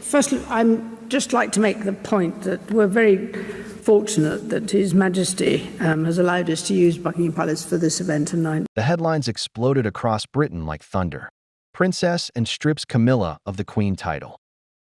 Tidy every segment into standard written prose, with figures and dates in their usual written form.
Firstly, I'd just like to make the point that we're very fortunate that His Majesty has allowed us to use Buckingham Palace for this event tonight. The headlines exploded across Britain like thunder. Princess and strips Camilla of the Queen title.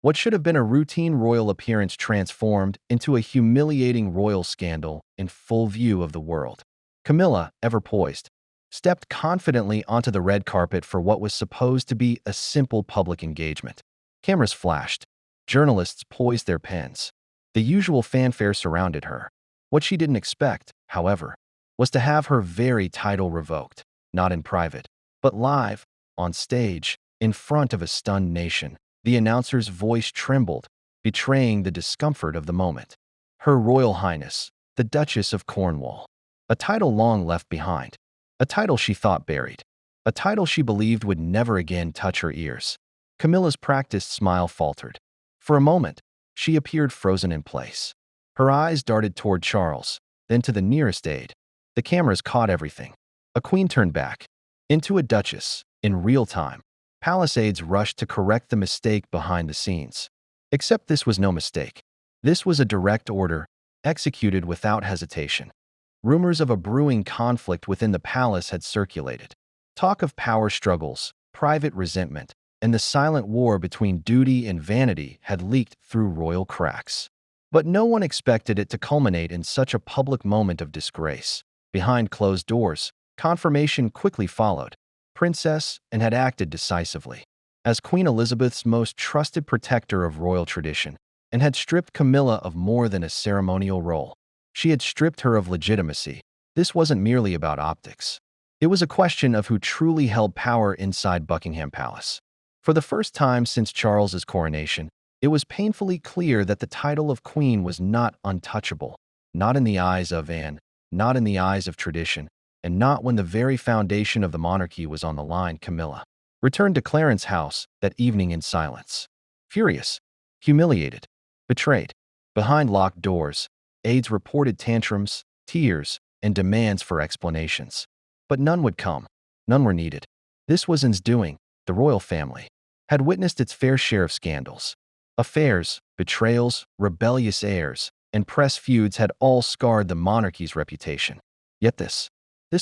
What should have been a routine royal appearance transformed into a humiliating royal scandal in full view of the world. Camilla, ever poised, stepped confidently onto the red carpet for what was supposed to be a simple public engagement. Cameras flashed. Journalists poised their pens. The usual fanfare surrounded her. What she didn't expect, however, was to have her very title revoked, not in private, but live, on stage, in front of a stunned nation. The announcer's voice trembled, betraying the discomfort of the moment. Her Royal Highness, the Duchess of Cornwall. A title long left behind. A title she thought buried. A title she believed would never again touch her ears. Camilla's practiced smile faltered. For a moment, she appeared frozen in place. Her eyes darted toward Charles, then to the nearest aide. The cameras caught everything. A queen turned back. Into a duchess, in real time. Palace aides rushed to correct the mistake behind the scenes. Except this was no mistake. This was a direct order, executed without hesitation. Rumors of a brewing conflict within the palace had circulated. Talk of power struggles, private resentment, and the silent war between duty and vanity had leaked through royal cracks. But no one expected it to culminate in such a public moment of disgrace. Behind closed doors, confirmation quickly followed. Princess and had acted decisively. As Queen Elizabeth's most trusted protector of royal tradition, and had stripped Camilla of more than a ceremonial role. She had stripped her of legitimacy. This wasn't merely about optics. It was a question of who truly held power inside Buckingham Palace. For the first time since Charles's coronation, it was painfully clear that the title of queen was not untouchable, not in the eyes of Anne, not in the eyes of tradition, and not when the very foundation of the monarchy was on the line. Camilla returned to Clarence House that evening in silence. Furious, humiliated, betrayed. Behind locked doors, aides reported tantrums, tears, and demands for explanations. But none would come. None were needed. This was Anne's doing. The royal family had witnessed its fair share of scandals. Affairs, betrayals, rebellious heirs, and press feuds had all scarred the monarchy's reputation. Yet this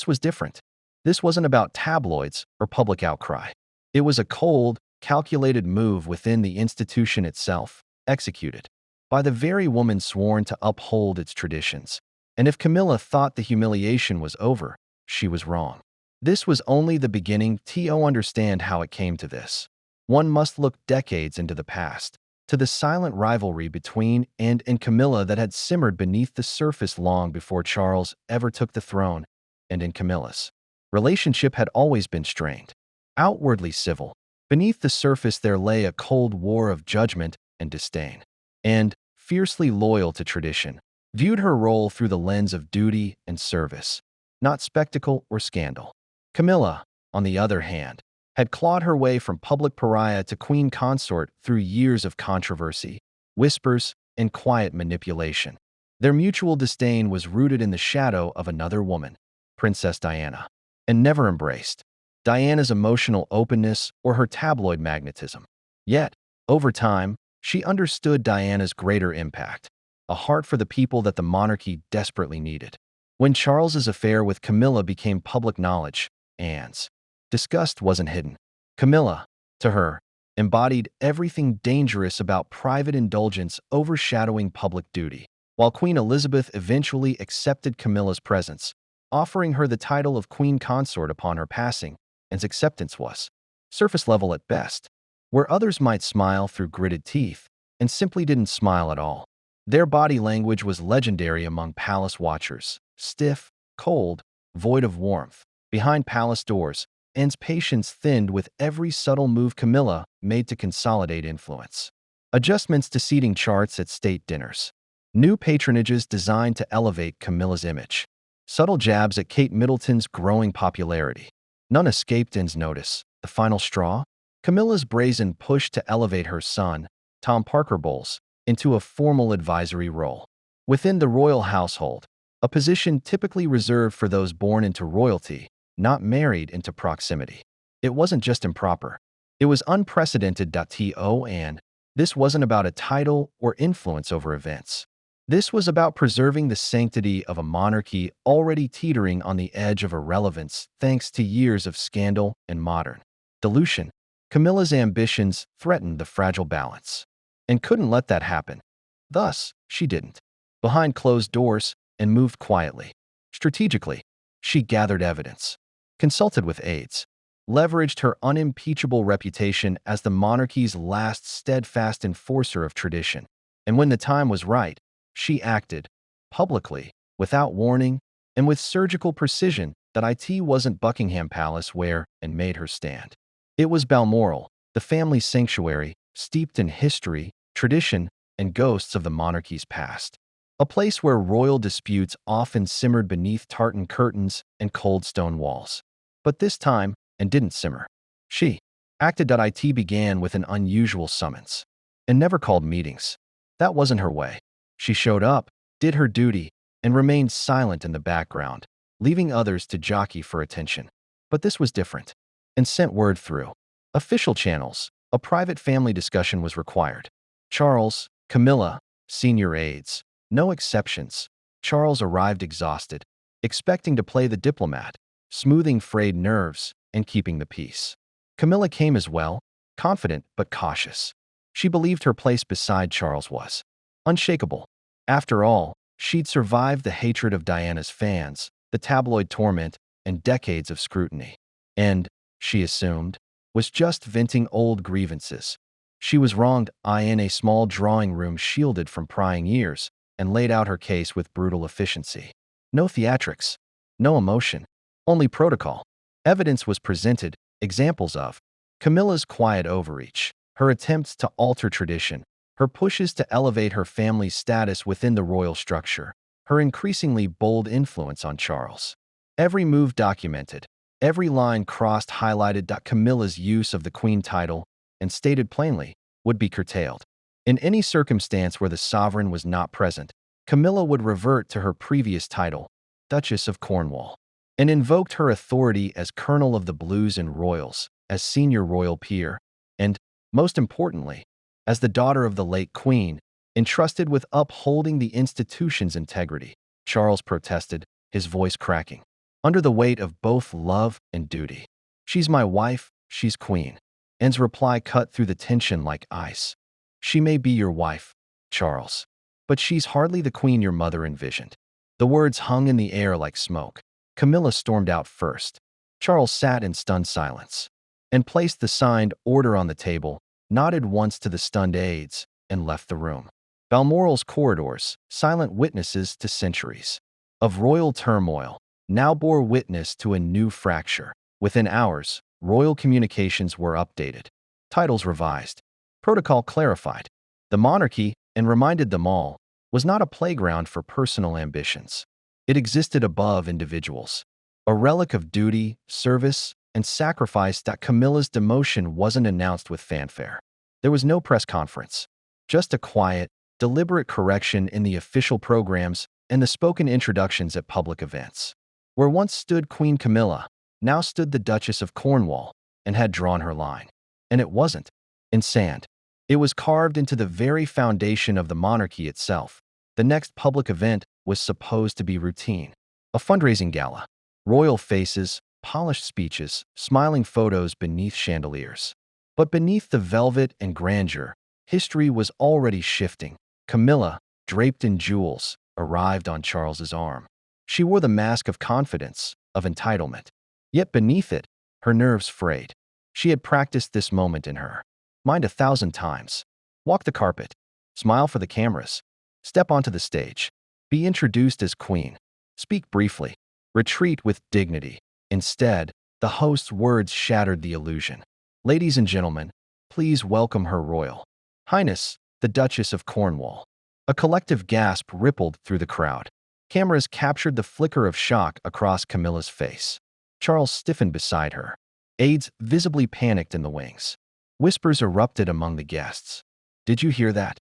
was different. This wasn't about tabloids or public outcry. It was a cold, calculated move within the institution itself, executed by the very woman sworn to uphold its traditions. And if Camilla thought the humiliation was over, she was wrong. This was only the beginning. To understand how it came to this, one must look decades into the past, to the silent rivalry between Anne and Camilla that had simmered beneath the surface long before Charles ever took the throne. And in Camilla's relationship had always been strained, outwardly civil. Beneath the surface there lay a cold war of judgment and disdain. And, fiercely loyal to tradition, viewed her role through the lens of duty and service, not spectacle or scandal. Camilla, on the other hand, had clawed her way from public pariah to queen consort through years of controversy, whispers, and quiet manipulation. Their mutual disdain was rooted in the shadow of another woman, Princess Diana, and never embraced Diana's emotional openness or her tabloid magnetism. Yet, over time, she understood Diana's greater impact, a heart for the people that the monarchy desperately needed. When Charles's affair with Camilla became public knowledge, Anne's disgust wasn't hidden. Camilla, to her, embodied everything dangerous about private indulgence overshadowing public duty. While Queen Elizabeth eventually accepted Camilla's presence, offering her the title of queen consort upon her passing, Anne's acceptance was surface level at best. Where others might smile through gritted teeth, and simply didn't smile at all. Their body language was legendary among palace watchers, stiff, cold, void of warmth. Behind palace doors, Anne's patience thinned with every subtle move Camilla made to consolidate influence. Adjustments to seating charts at state dinners. New patronages designed to elevate Camilla's image. Subtle jabs at Kate Middleton's growing popularity. None escaped Anne's notice. The final straw? Camilla's brazen push to elevate her son, Tom Parker Bowles, into a formal advisory role. Within the royal household, a position typically reserved for those born into royalty, not married into proximity. It wasn't just improper. It was unprecedented. To Anne, This wasn't about a title or influence over events. This was about preserving the sanctity of a monarchy already teetering on the edge of irrelevance thanks to years of scandal and modern dilution. Camilla's ambitions threatened the fragile balance and couldn't let that happen. Thus, she didn't. Behind closed doors and moved quietly. Strategically, she gathered evidence, consulted with aides, leveraged her unimpeachable reputation as the monarchy's last steadfast enforcer of tradition. And when the time was right, she acted, publicly, without warning, and with surgical precision that it wasn't Buckingham Palace where and made her stand. It was Balmoral, the family sanctuary, steeped in history, tradition, and ghosts of the monarchy's past. A place where royal disputes often simmered beneath tartan curtains and cold stone walls. But this time, and didn't simmer. She acted. It began with an unusual summons, and never called meetings. That wasn't her way. She showed up, did her duty, and remained silent in the background, leaving others to jockey for attention. But this was different, and sent word through official channels. A private family discussion was required. Charles, Camilla, senior aides, no exceptions. Charles arrived exhausted, expecting to play the diplomat, smoothing frayed nerves and keeping the peace. Camilla came as well, confident but cautious. She believed her place beside Charles was unshakable. After all, she'd survived the hatred of Diana's fans, the tabloid torment, and decades of scrutiny. And, she assumed, was just venting old grievances. She was wronged in a small drawing room shielded from prying ears, and laid out her case with brutal efficiency. No theatrics, no emotion, only protocol. Evidence was presented, examples of Camilla's quiet overreach, her attempts to alter tradition, her pushes to elevate her family's status within the royal structure, her increasingly bold influence on Charles. Every move documented, every line crossed highlighted. Camilla's use of the Queen title, and stated plainly, would be curtailed. In any circumstance where the sovereign was not present, Camilla would revert to her previous title, Duchess of Cornwall, and invoked her authority as Colonel of the Blues and Royals, as senior royal peer, and, most importantly, as the daughter of the late Queen, entrusted with upholding the institution's integrity. Charles protested, his voice cracking, under the weight of both love and duty. "She's my wife, she's Queen." Anne's reply cut through the tension like ice. "She may be your wife, Charles, but she's hardly the Queen your mother envisioned." The words hung in the air like smoke. Camilla stormed out first. Charles sat in stunned silence and placed the signed order on the table, nodded once to the stunned aides, and left the room. Balmoral's corridors, silent witnesses to centuries of royal turmoil, now bore witness to a new fracture. Within hours, royal communications were updated, titles revised, protocol clarified. The monarchy, and reminded them all, was not a playground for personal ambitions. It existed above individuals, a relic of duty, service, and sacrifice. Camilla's demotion wasn't announced with fanfare. There was no press conference, just a quiet, deliberate correction in the official programs and the spoken introductions at public events. Where once stood Queen Camilla, now stood the Duchess of Cornwall, and had drawn her line. And it wasn't in sand. It was carved into the very foundation of the monarchy itself. The next public event was supposed to be routine. A fundraising gala. Royal faces, polished speeches, smiling photos beneath chandeliers. But beneath the velvet and grandeur, history was already shifting. Camilla, draped in jewels, arrived on Charles's arm. She wore the mask of confidence, of entitlement. Yet beneath it, her nerves frayed. She had practiced this moment in her mind 1,000 times. Walk the carpet, smile for the cameras, step onto the stage, be introduced as queen, speak briefly, retreat with dignity. Instead, the host's words shattered the illusion. "Ladies and gentlemen, please welcome Her Royal Highness, the Duchess of Cornwall." A collective gasp rippled through the crowd. Cameras captured the flicker of shock across Camilla's face. Charles stiffened beside her. Aides visibly panicked in the wings. Whispers erupted among the guests. "Did you hear that?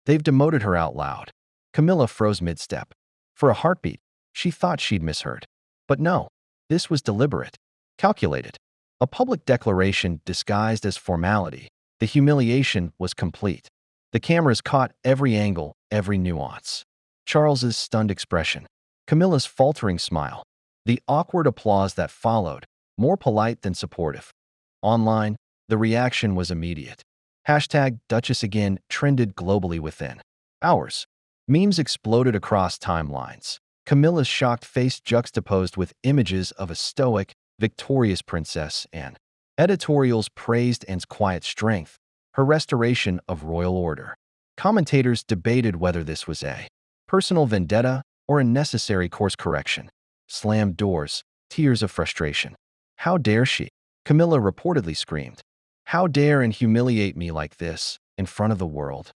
They've demoted her," out loud. Camilla froze mid-step. For a heartbeat, she thought she'd misheard. But no, this was deliberate, calculated. A public declaration disguised as formality. The humiliation was complete. The cameras caught every angle, every nuance. Charles's stunned expression, Camilla's faltering smile, the awkward applause that followed, more polite than supportive. Online, the reaction was immediate. Hashtag Duchess again trended globally within hours. Memes exploded across timelines. Camilla's shocked face juxtaposed with images of a stoic, victorious princess, and editorials praised Anne's quiet strength, her restoration of royal order. Commentators debated whether this was a personal vendetta or a necessary course correction. Slammed doors, tears of frustration. How dare she? Camilla reportedly screamed. How dare and humiliate me like this, in front of the world?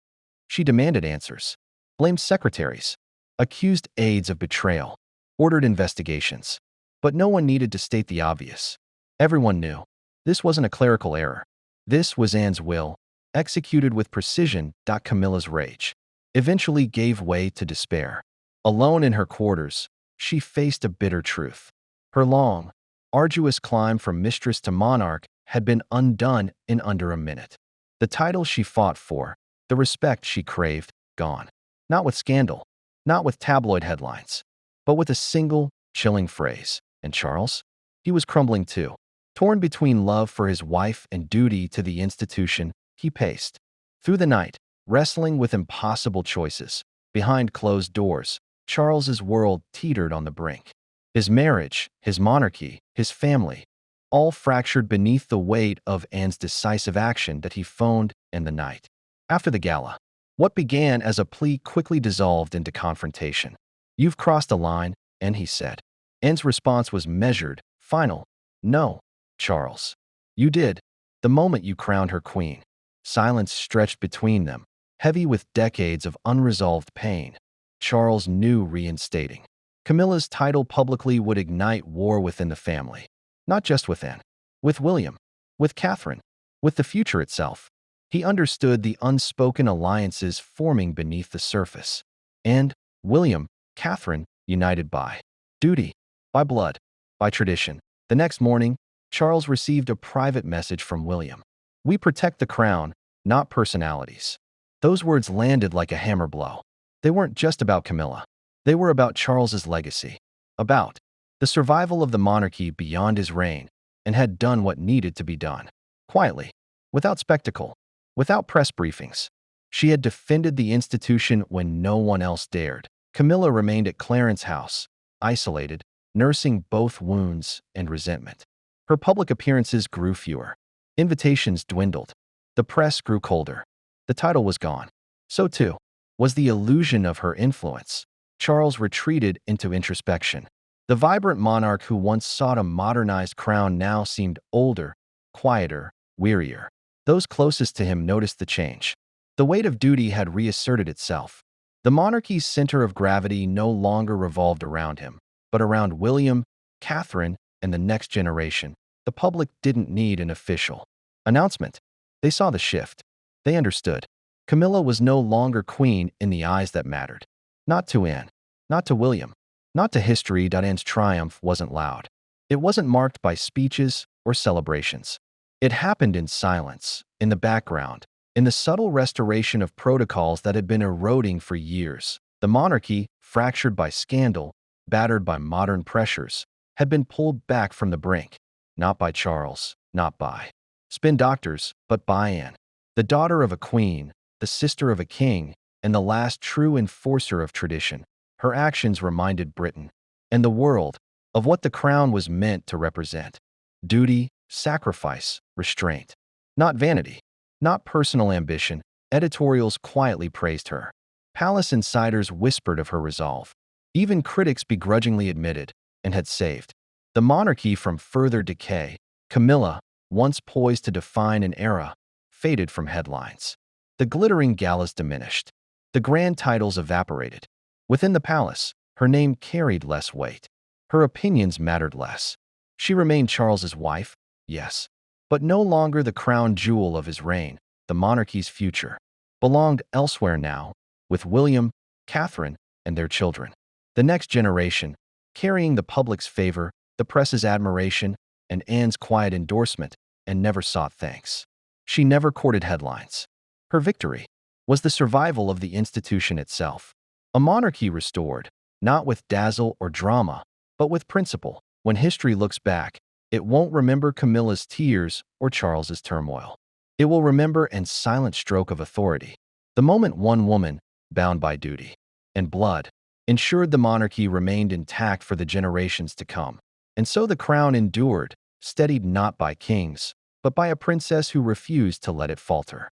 She demanded answers, blamed secretaries, accused aides of betrayal, ordered investigations. But no one needed to state the obvious. Everyone knew. This wasn't a clerical error. This was Anne's will, executed with precision. Camilla's rage eventually gave way to despair. Alone in her quarters, she faced a bitter truth. Her long, arduous climb from mistress to monarch had been undone in under a minute. The title she fought for, the respect she craved, gone. Not with scandal, not with tabloid headlines, but with a single, chilling phrase. And Charles? He was crumbling too. Torn between love for his wife and duty to the institution, he paced through the night, wrestling with impossible choices. Behind closed doors, Charles's world teetered on the brink. His marriage, his monarchy, his family, all fractured beneath the weight of Anne's decisive action that he phoned in the night. After the gala, what began as a plea quickly dissolved into confrontation. You've crossed a line, Anne, he said. Anne's response was measured, final. No, Charles. You did, the moment you crowned her queen. Silence stretched between them, heavy with decades of unresolved pain. Charles knew reinstating Camilla's title publicly would ignite war within the family. Not just with Anne, with William, with Catherine, with the future itself. He understood the unspoken alliances forming beneath the surface. And William, Catherine, united by duty, by blood, by tradition. The next morning, Charles received a private message from William. We protect the crown, not personalities. Those words landed like a hammer blow. They weren't just about Camilla. They were about Charles's legacy, about the survival of the monarchy beyond his reign, and had done what needed to be done. Quietly, without spectacle, without press briefings. She had defended the institution when no one else dared. Camilla remained at Clarence's house, isolated, nursing both wounds and resentment. Her public appearances grew fewer. Invitations dwindled. The press grew colder. The title was gone. So too was the illusion of her influence. Charles retreated into introspection. The vibrant monarch who once sought a modernized crown now seemed older, quieter, wearier. Those closest to him noticed the change. The weight of duty had reasserted itself. The monarchy's center of gravity no longer revolved around him, but around William, Catherine, and the next generation. The public didn't need an official announcement. They saw the shift. They understood. Camilla was no longer queen in the eyes that mattered. Not to Anne, not to William, not to history. Anne's triumph wasn't loud. It wasn't marked by speeches or celebrations. It happened in silence, in the background, in the subtle restoration of protocols that had been eroding for years. The monarchy, fractured by scandal, battered by modern pressures, had been pulled back from the brink. Not by Charles, not by spin doctors, but by Anne, the daughter of a queen, the sister of a king, and the last true enforcer of tradition. Her actions reminded Britain and the world of what the crown was meant to represent. Duty, sacrifice, restraint. Not vanity, not personal ambition. Editorials quietly praised her. Palace insiders whispered of her resolve. Even critics begrudgingly admitted and had saved the monarchy from further decay. Camilla, once poised to define an era, faded from headlines. The glittering galas diminished. The grand titles evaporated. Within the palace, her name carried less weight. Her opinions mattered less. She remained Charles's wife, yes, but no longer the crown jewel of his reign. The monarchy's future belonged elsewhere now, with William, Catherine, and their children. The next generation, carrying the public's favor, the press's admiration, and Anne's quiet endorsement, and never sought thanks. She never courted headlines. Her victory was the survival of the institution itself. A monarchy restored, not with dazzle or drama, but with principle. When history looks back, it won't remember Camilla's tears or Charles's turmoil. It will remember a silent stroke of authority. The moment one woman, bound by duty and blood, ensured the monarchy remained intact for the generations to come. And so the crown endured, steadied not by kings, but by a princess who refused to let it falter.